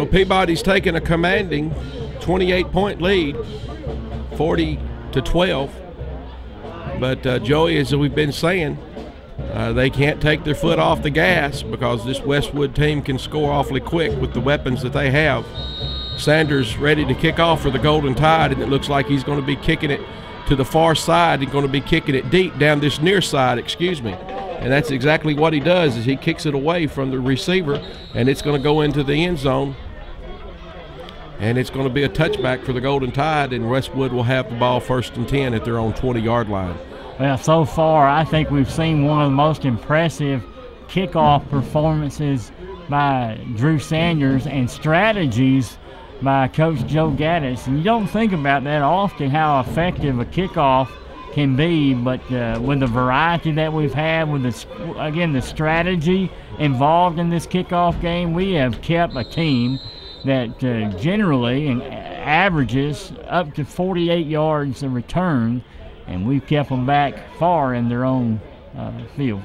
So Peabody's taking a commanding 28-point lead, 40-12. But Joey, as we've been saying, they can't take their foot off the gas because this Westwood team can score awfully quick with the weapons that they have. Sanders ready to kick off for the Golden Tide, and it looks like he's going to be kicking it to the far side. He's going to be kicking it deep down this near side, and that's exactly what he does, is he kicks it away from the receiver, and it's going to go into the end zone, and it's going to be a touchback for the Golden Tide, and Westwood will have the ball 1st and 10 at their own 20-yard line. Well, so far I think we've seen one of the most impressive kickoff performances by Drew Sanders and strategies by Coach Joe Gaddis. And you don't think about that often, how effective a kickoff can be, but with the variety that we've had, with the strategy involved in this kickoff game, we have kept a team that generally averages up to 48 yards a return, and we've kept them back far in their own field.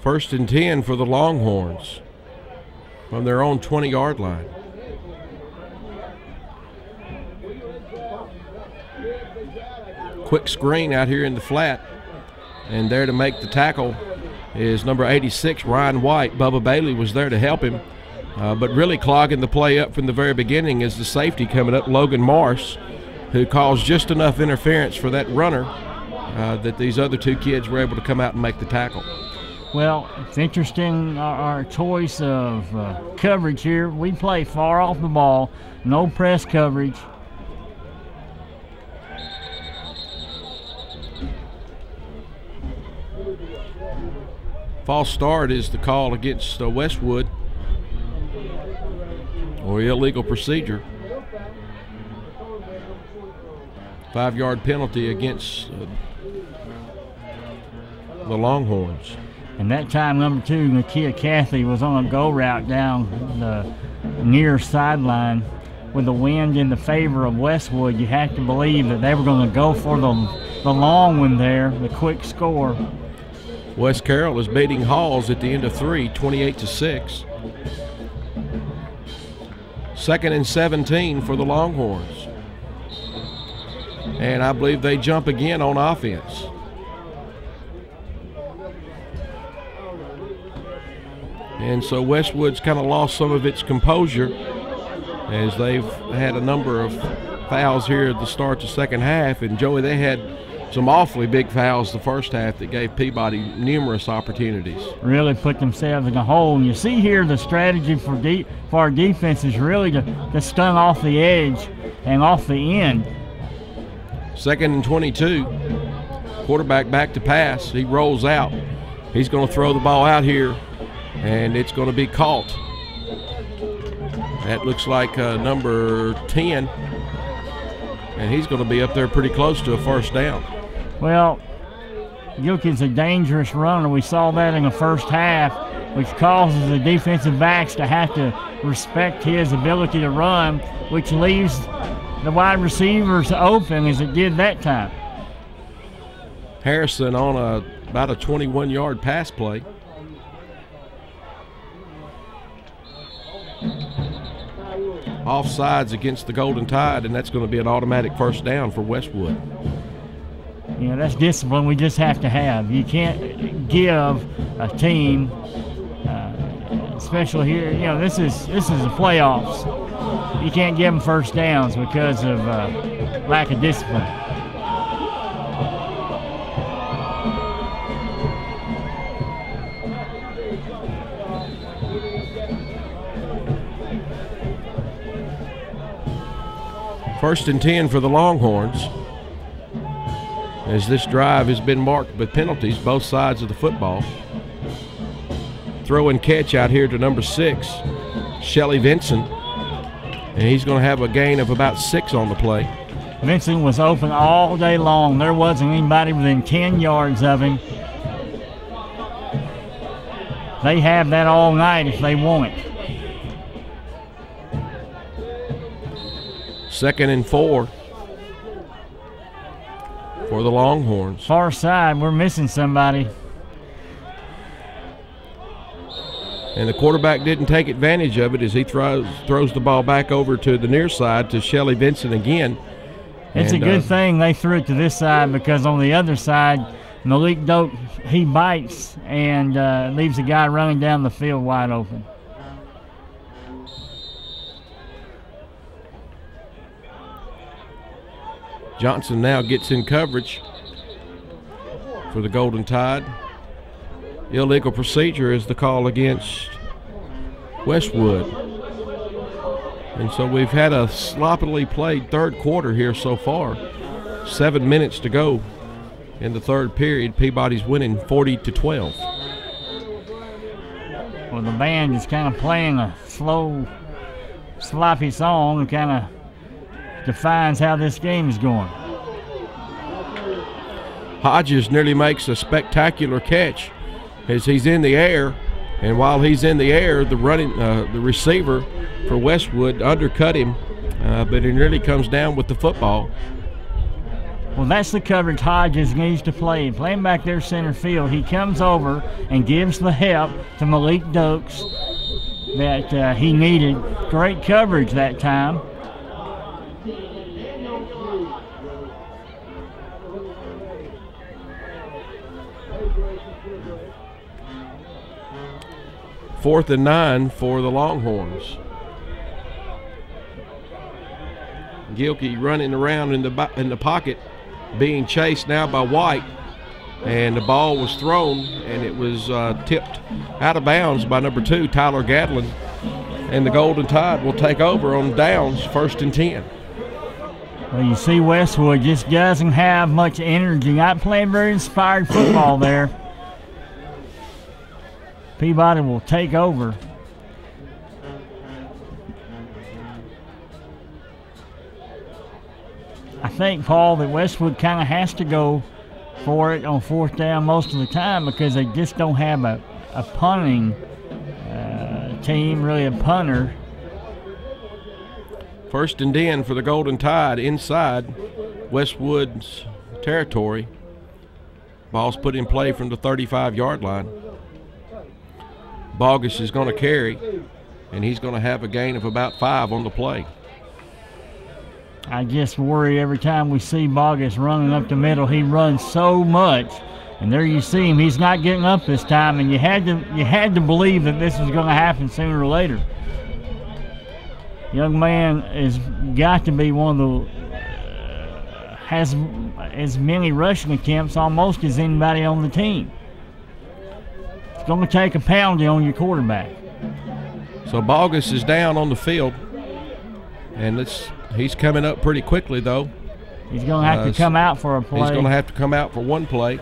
1st and 10 for the Longhorns from their own 20-yard line. Quick screen out here in the flat, and there to make the tackle is number 86, Ryan White. Bubba Bailey was there to help him, but really clogging the play up from the very beginning is the safety coming up, Logan Morse, who caused just enough interference for that runner that these other two kids were able to come out and make the tackle. Well, it's interesting, our choice of coverage here. We play far off the ball, no press coverage. False start is the call against Westwood, or illegal procedure. 5-yard penalty against the Longhorns. And that time, number 2, Nakia Cathy, was on a go route down the near sideline. With the wind in the favor of Westwood, you have to believe that they were going to go for the long one there, the quick score. West Carroll is beating Halls at the end of 3, 28-6. 2nd and 17 for the Longhorns. And I believe they jump again on offense. And so Westwood's kind of lost some of its composure as they've had a number of fouls here at the start of the second half. And Joey, they had some awfully big fouls the first half that gave Peabody numerous opportunities. Really put themselves in a hole. And you see here the strategy for our defense is really to stun off the edge and off the end. 2nd and 22. Quarterback back to pass. He rolls out. He's going to throw the ball out here, and it's going to be caught. That looks like number 10, and he's going to be up there pretty close to a 1st down. Well, Gilkin's a dangerous runner. We saw that in the first half, which causes the defensive backs to have to respect his ability to run, which leaves the wide receivers open as it did that time. Harrison on about a 21-yard pass play. Offsides against the Golden Tide, and that's going to be an automatic 1st down for Westwood. You know, that's discipline we just have to have. You can't give a team, especially here, you know, this is the playoffs. You can't give them 1st downs because of lack of discipline. First and 10 for the Longhorns, as this drive has been marked with penalties both sides of the football. Throw and catch out here to number 6, Shelly Vincent, and he's going to have a gain of about 6 on the play. Vincent was open all day long. There wasn't anybody within 10 yards of him. They have that all night if they want it. 2nd and 4 for the Longhorns. Far side, we're missing somebody. And the quarterback didn't take advantage of it as he throws the ball back over to the near side to Shelly Vincent again. It's a good thing they threw it to this side, because on the other side, Malik Doak, he bites and leaves a guy running down the field wide open. Johnson now gets in coverage for the Golden Tide. Illegal procedure is the call against Westwood. And so we've had a sloppily played third quarter here so far. 7 minutes to go in the third period. Peabody's winning 40-12. Well, the band is kind of playing a slow, sloppy song and kind of defines how this game is going. Hodges nearly makes a spectacular catch as he's in the air, and while he's in the air, the receiver for Westwood undercut him, but he nearly comes down with the football. Well, that's the coverage Hodges needs to play. Playing back there center field, he comes over and gives the help to Malik Dokes that he needed. Great coverage that time. Fourth and 9 for the Longhorns. Gilkey running around in the pocket, being chased now by White, and the ball was thrown, and it was tipped out of bounds by number 2, Tyler Gadlin, and the Golden Tide will take over on downs, 1st and 10. Well, you see Westwood just doesn't have much energy, not playing very inspired football there. Peabody will take over. I think, Paul, that Westwood kind of has to go for it on 4th down most of the time, because they just don't have a punting team, really a punter. 1st and 10 for the Golden Tide inside Westwood's territory. Ball's put in play from the 35-yard line. Bogus is going to carry, and he's going to have a gain of about 5 on the play. I just worry every time we see Bogus running up the middle. He runs so much, and there you see him. He's not getting up this time, and you had to believe that this was going to happen sooner or later. Young man has got to be one of the has as many rushing attempts almost as anybody on the team. It's going to take a pounding on your quarterback. So Bogus is down on the field, and he's coming up pretty quickly, though. He's going to have to come out for a play. He's going to have to come out for one play.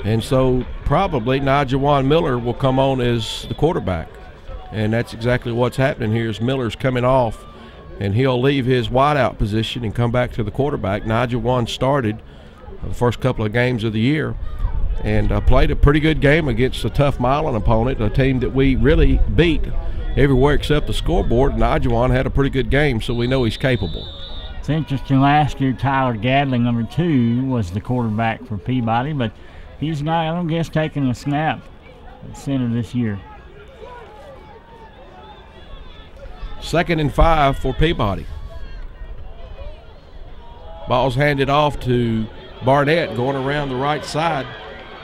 And so probably Najawan Miller will come on as the quarterback. And that's exactly what's happening here is Miller's coming off, and he'll leave his wideout position and come back to the quarterback. Najawan started the first couple of games of the year and played a pretty good game against a tough Milan opponent, a team that we really beat everywhere except the scoreboard. Najawan had a pretty good game, so we know he's capable. It's interesting, last year Tyler Gadling, number 2, was the quarterback for Peabody, but he's not, I don't guess, taking a snap at center this year. 2nd and 5 for Peabody. Ball's handed off to Barnett going around the right side,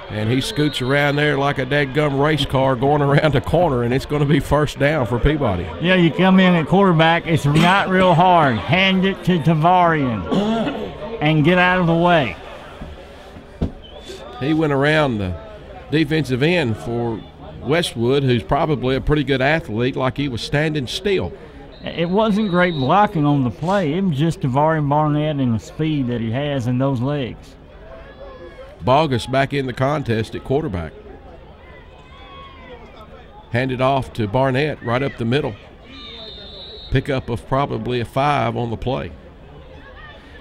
and he scoots around there like a dadgum race car going around a corner, and it's going to be 1st down for Peabody. Yeah, you come in at quarterback, it's not real hard. Hand it to Tavarian and get out of the way. He went around the defensive end for Westwood, who's probably a pretty good athlete, like he was standing still. It wasn't great blocking on the play. It was just Tavarian Barnett and the speed that he has in those legs. Bogus back in the contest at quarterback. Handed off to Barnett right up the middle. Pickup of probably a 5 on the play.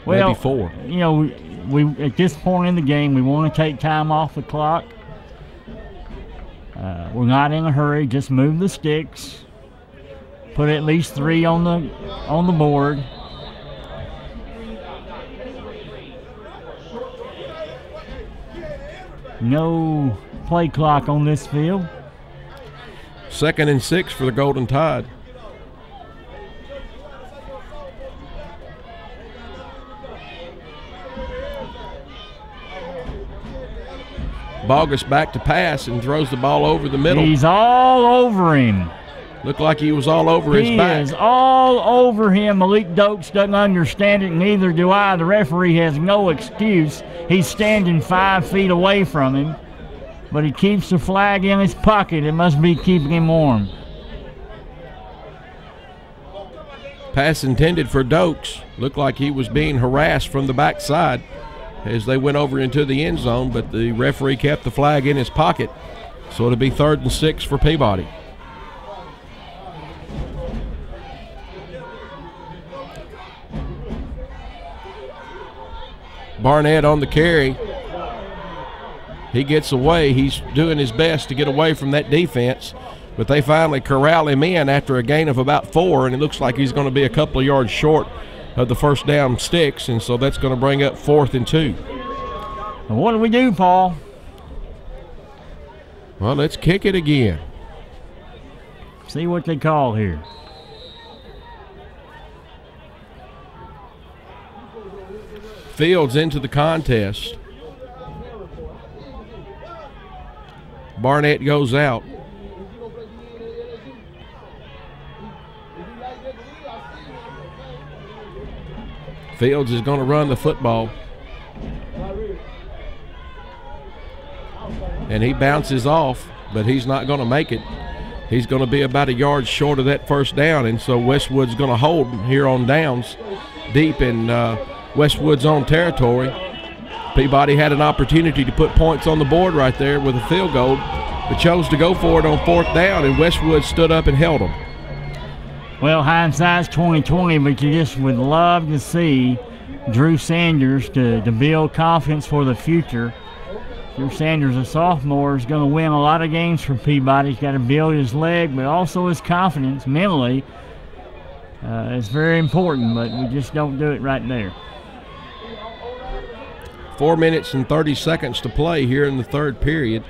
Well, maybe 4. You know, we at this point in the game, we want to take time off the clock. We're not in a hurry. Just move the sticks. Put at least 3 on the board. No play clock on this field. 2nd and 6 for the Golden Tide. Bogus back to pass and throws the ball over the middle. He's all over him. Looked like he was all over his back. He is all over him. Malik Dokes doesn't understand it, neither do I. The referee has no excuse. He's standing 5 feet away from him, but he keeps the flag in his pocket. It must be keeping him warm. Pass intended for Dokes. Looked like he was being harassed from the backside as they went over into the end zone, but the referee kept the flag in his pocket. So it'll be 3rd and 6 for Peabody. Barnett on the carry. He gets away. He's doing his best to get away from that defense, but they finally corral him in after a gain of about 4, and it looks like he's going to be a couple of yards short of the first down sticks, and so that's going to bring up 4th and 2. And what do we do, Paul? Well, let's kick it again. See what they call here. Fields into the contest. Barnett goes out. Fields is going to run the football. And he bounces off, but he's not going to make it. He's going to be about a yard short of that first down, and so Westwood's going to hold here on downs deep in Westwood's own territory. Peabody had an opportunity to put points on the board right there with a field goal, but chose to go for it on 4th down, and Westwood stood up and held them. Well, hindsight's 20/20, but you just would love to see Drew Sanders to build confidence for the future. Drew Sanders, a sophomore, is going to win a lot of games for Peabody. He's got to build his leg, but also his confidence mentally. It's very important, but we just don't do it right there. 4 minutes and 30 seconds to play here in the 3rd period.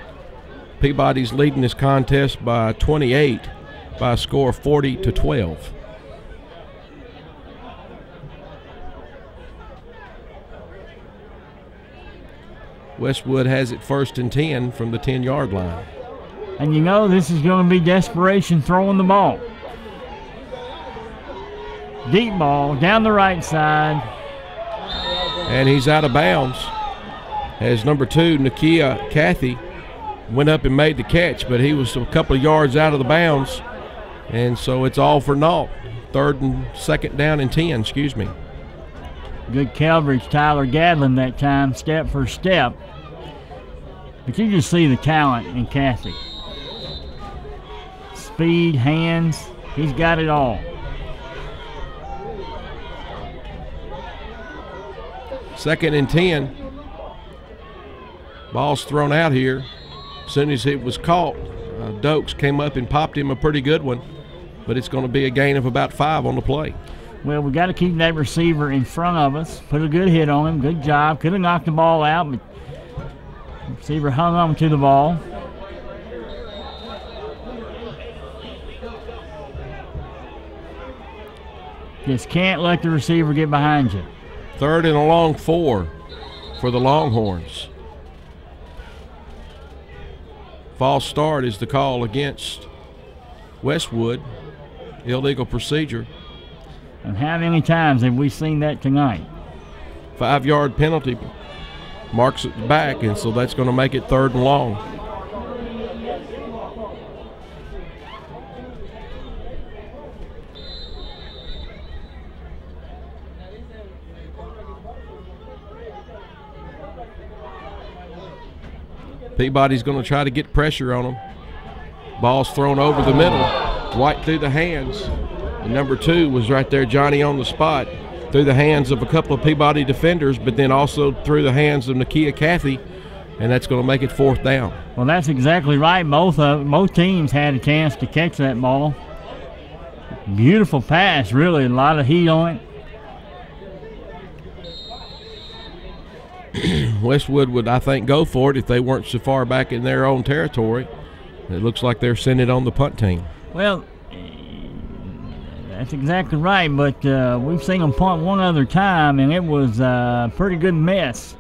Peabody's leading this contest by 28 by a score of 40-12. Westwood has it 1st and 10 from the 10-yard line. And you know this is going to be desperation throwing the ball. Deep ball down the right side. And he's out of bounds as number 2, Nakia Cathy, went up and made the catch, but he was a couple of yards out of the bounds, and so it's all for naught. 3rd and 2nd down and 10, excuse me. Good coverage, Tyler Gadlin that time, step for step. But you just see the talent in Cathy. Speed, hands, he's got it all. 2nd and 10. Ball's thrown out here. As soon as it was caught, Dokes came up and popped him a pretty good one, but it's going to be a gain of about 5 on the play. Well, we got to keep that receiver in front of us. Put a good hit on him. Good job. Could have knocked the ball out, but the receiver hung on to the ball. Just can't let the receiver get behind you. 3rd and a long 4 for the Longhorns. False start is the call against Westwood. Illegal procedure. And how many times have we seen that tonight? 5-yard penalty marks it back, and so that's going to make it 3rd and long. Peabody's going to try to get pressure on him. Ball's thrown over the middle, right through the hands. And number 2 was right there, Johnny on the spot, through the hands of a couple of Peabody defenders, but then also through the hands of Nakia Cathy, and that's going to make it 4th down. Well, that's exactly right. Both teams had a chance to catch that ball. Beautiful pass, really, a lot of heat on it. Westwood would, I think, go for it if they weren't so far back in their own territory. It looks like they're sending it on the punt team. Well, that's exactly right, but we've seen them punt one other time, and it was a pretty good mess.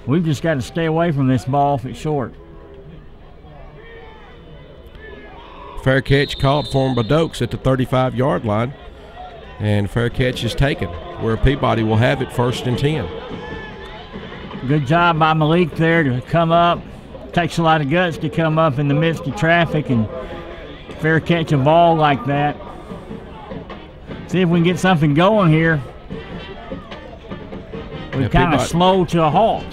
We've just got to stay away from this ball if it's short. Fair catch called for him by Dokes at the 35-yard line, and fair catch is taken, where Peabody will have it 1st and 10. Good job by Malik there to come up. Takes a lot of guts to come up in the midst of traffic and fair catch a ball like that. See if we can get something going here. We're kind of slow to a halt.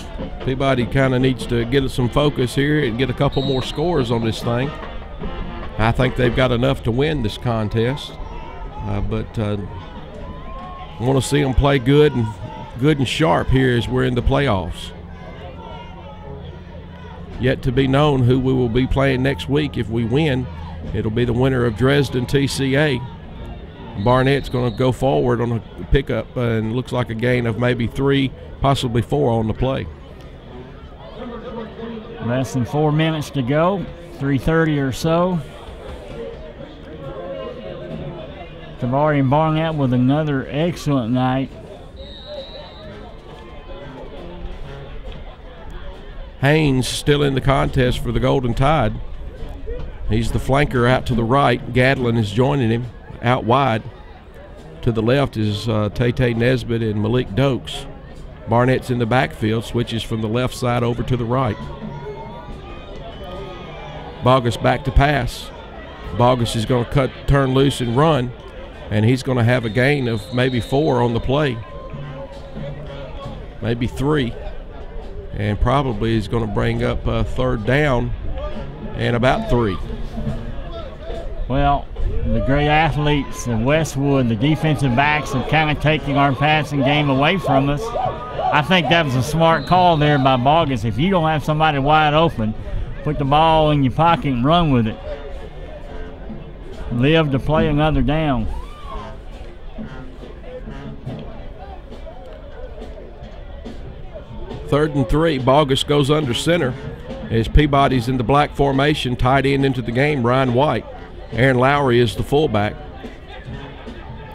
Peabody kind of needs to get some focus here and get a couple more scores on this thing. I think they've got enough to win this contest, but I want to see them play good and sharp here as we're in the playoffs. Yet to be known who we will be playing next week. If we win, it'll be the winner of Dresden TCA. Barnett's going to go forward on a pickup, and looks like a gain of maybe 3, possibly 4 on the play. Less than 4 minutes to go, 3:30 or so. Tavari and Barnett with another excellent night. Haynes still in the contest for the Golden Tide. He's the flanker out to the right. Gadlin is joining him out wide. To the left is Tay Nesbitt and Malik Dokes. Barnett's in the backfield, switches from the left side over to the right. Bogus back to pass. Bogus is going to turn loose and run, and he's going to have a gain of maybe 4 on the play. Maybe 3. And probably is going to bring up a 3rd down and about 3. Well, the great athletes of Westwood, the defensive backs, have kind of taken our passing game away from us. I think that was a smart call there by Bogus. If you don't have somebody wide open, put the ball in your pocket and run with it. Live to play another down. Third and 3, Bogus goes under center as Peabody's in the black formation, tied in into the game, Ryan White. Aaron Lowry is the fullback.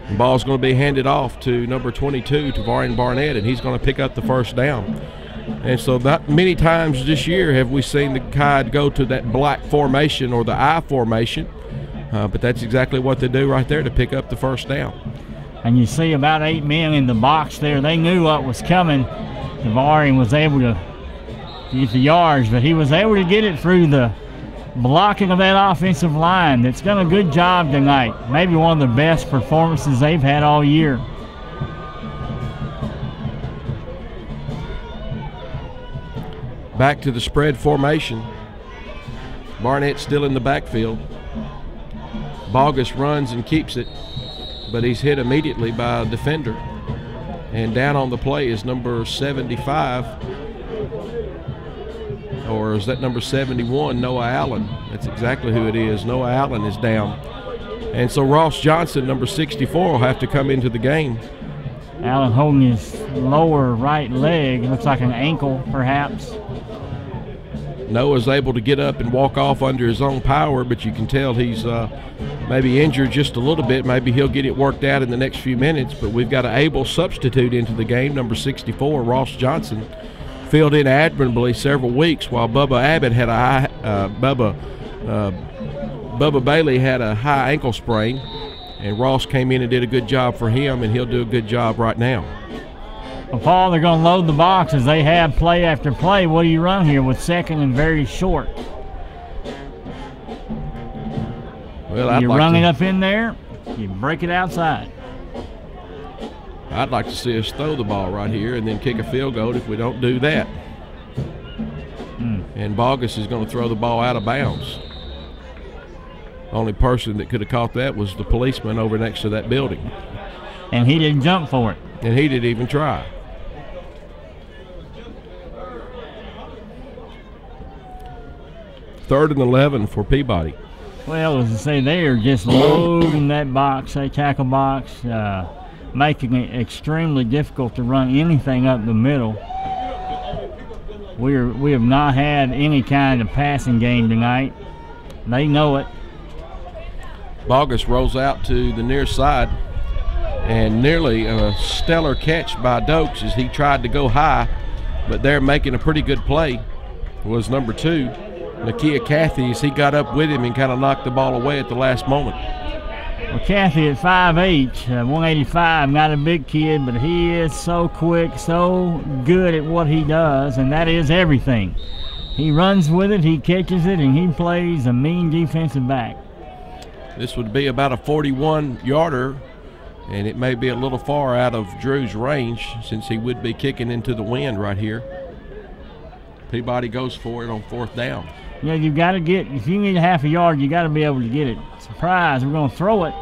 The ball's going to be handed off to number 22, Tavarian Barnett, and he's going to pick up the 1st down. And so not many times this year have we seen the Tide go to that black formation or the I formation, but that's exactly what they do right there to pick up the 1st down. And you see about 8 men in the box there. They knew what was coming. Tavarian was able to get the yards, but he was able to get it through the blocking of that offensive line. That's done a good job tonight. Maybe one of the best performances they've had all year. Back to the spread formation. Barnett still in the backfield. Bogus runs and keeps it, but he's hit immediately by a defender. And down on the play is number 75, or is that number 71, Noah Allen? That's exactly who it is. Noah Allen is down. And so Ross Johnson, number 64, will have to come into the game. Allen holding his lower right leg. Looks like an ankle, perhaps. Noah's able to get up and walk off under his own power, but you can tell he's maybe injured just a little bit. Maybe he'll get it worked out in the next few minutes, but we've got an able substitute into the game, number 64, Ross Johnson. Filled in admirably several weeks while Bubba Abbott had Bubba Bailey had a high ankle sprain, and Ross came in and did a good job for him, and he'll do a good job right now. Well, Paul, they're going to load the box as they have play after play. What do you run here with 2nd and very short? Well, you run it up in there, you break it outside. I'd like to see us throw the ball right here and then kick a field goal if we don't do that. And Bogus is going to throw the ball out of bounds. Only person that could have caught that was the policeman over next to that building. And he didn't jump for it. And he didn't even try. Third and 11 for Peabody. Well, as I say, they are just loading that box, that tackle box. making it extremely difficult to run anything up the middle. We have not had any kind of passing game tonight. They know it. Bogus rolls out to the near side, and nearly a stellar catch by Dokes as he tried to go high, but they're making a pretty good play. Was number 2, Nakia Cathy, as he got up with him and kind of knocked the ball away at the last moment. Well, Cathy at 5'8", 185, not a big kid, but he is so quick, so good at what he does, and that is everything. He runs with it, he catches it, and he plays a mean defensive back. This would be about a 41-yarder, and it may be a little far out of Drew's range since he would be kicking into the wind right here. Peabody goes for it on 4th down. Yeah, you've got to get, if you need a half a yard, you got to be able to get it. Surprise, we're going to throw it.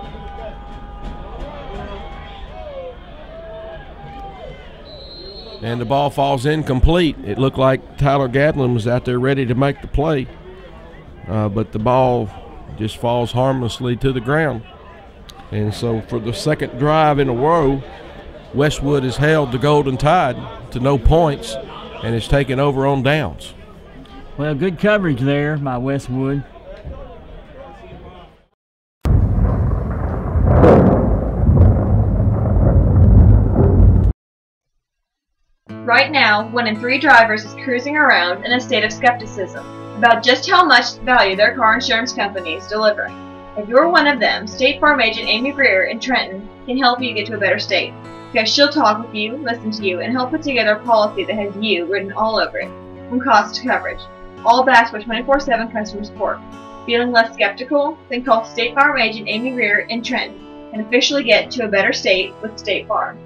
And the ball falls incomplete. It looked like Tyler Gadlin was out there ready to make the play, but the ball just falls harmlessly to the ground. And so for the second drive in a row, Westwood has held the Golden Tide to no points and is taking over on downs. Well, good coverage there by Westwood. Right now, 1 in 3 drivers is cruising around in a state of skepticism about just how much value their car insurance company is delivering. If you're one of them, State Farm agent Amy Greer in Trenton can help you get to a better state, because she'll talk with you, listen to you, and help put together a policy that has you written all over it, from cost to coverage, all backed by 24/7 customer support. Feeling less skeptical? Then call State Farm agent Amy Greer in Trenton and officially get to a better state with State Farm.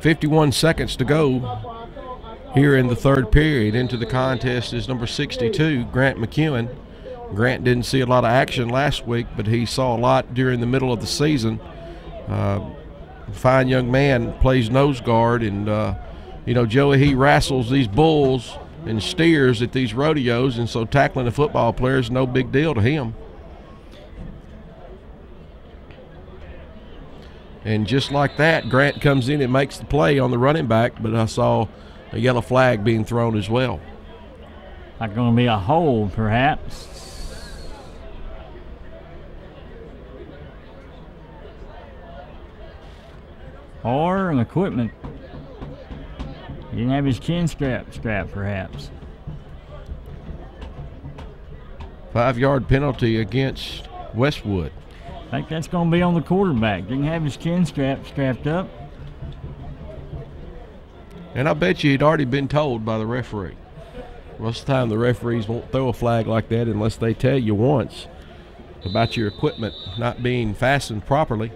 .51 seconds to go here in the third period. Into the contest is number 62, Grant McEwen. Grant didn't see a lot of action last week, but he saw a lot during the middle of the season. Fine young man, plays nose guard, and you know, Joey, he wrestles these bulls and steers at these rodeos, and so tackling a football player is no big deal to him. And just like that, Grant comes in and makes the play on the running back, but I saw a yellow flag being thrown as well. Not going to be a hold, perhaps. Or an equipment. He didn't have his chin strap, perhaps. 5-yard penalty against Westwood. I think that's going to be on the quarterback. Didn't have his chin strapped up. And I bet you he'd already been told by the referee. Most of the time the referees won't throw a flag like that unless they tell you once about your equipment not being fastened properly.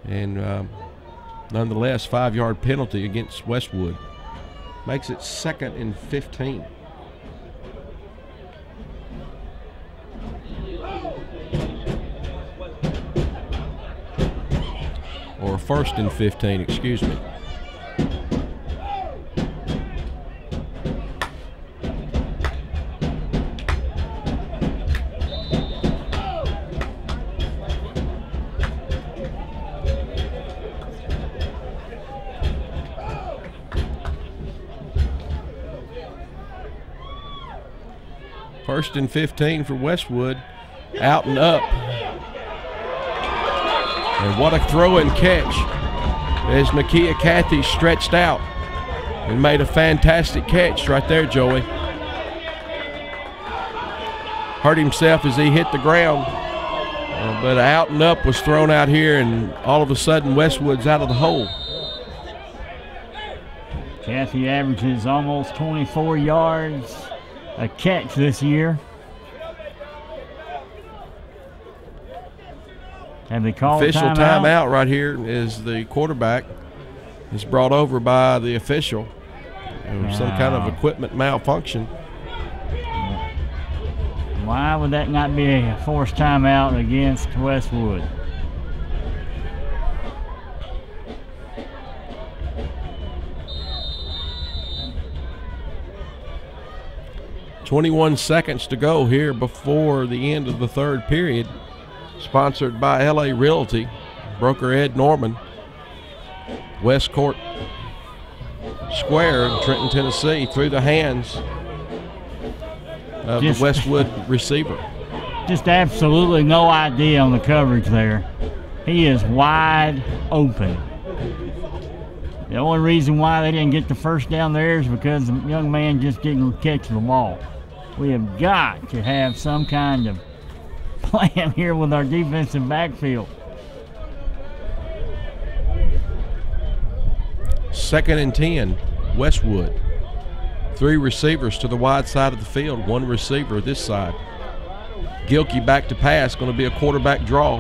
And nonetheless, 5-yard penalty against Westwood. Makes it 2nd and 15. Or 1st and 15, excuse me. First and 15 for Westwood, out and up. And what a throw and catch as Nakia Cathy stretched out and made a fantastic catch right there, Joey. Hurt himself as he hit the ground, but out and up was thrown out here, and all of a sudden Westwood's out of the hole. Cathy averages almost 24 yards a catch this year. And they call official timeout right here as the quarterback is brought over by the official. Some kind of equipment malfunction. Why would that not be a forced timeout against Westwood? 21 seconds to go here before the end of the third period. Sponsored by LA Realty, broker Ed Norman. West Court Square in Trenton, Tennessee, through the hands of the Westwood receiver. Just absolutely no idea on the coverage there. He is wide open. The only reason why they didn't get the first down there is because the young man just didn't catch the ball. We have got to have some kind of plan here with our defensive backfield. 2nd and 10, Westwood. 3 receivers to the wide side of the field, 1 receiver this side. Gilkey back to pass, going to be a quarterback draw.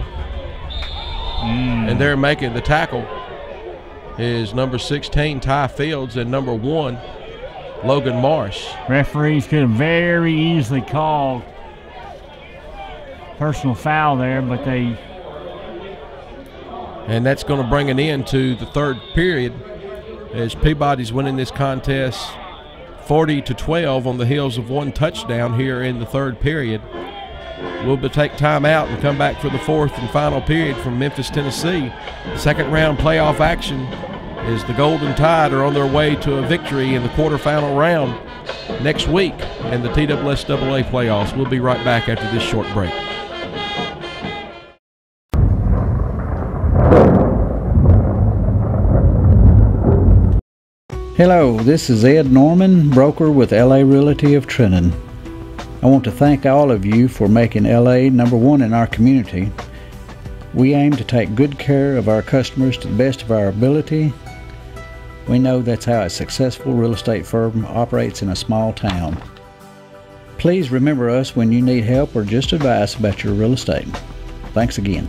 And they're making the tackle is number 16, Ty Fields, and number 1, Logan Marsh. Referees could have very easily called personal foul there, but they... And that's going to bring it into the third period as Peabody's winning this contest 40-12 on the heels of 1 touchdown here in the third period. We'll take time out and come back for the 4th and final period from Memphis, Tennessee. Second round playoff action as the Golden Tide are on their way to a victory in the quarterfinal round next week in the TSSAA playoffs. We'll be right back after this short break. Hello, this is Ed Norman, broker with LA Realty of Trenton. I want to thank all of you for making LA number 1 in our community. We aim to take good care of our customers to the best of our ability. We know that's how a successful real estate firm operates in a small town. Please remember us when you need help or just advice about your real estate. Thanks again.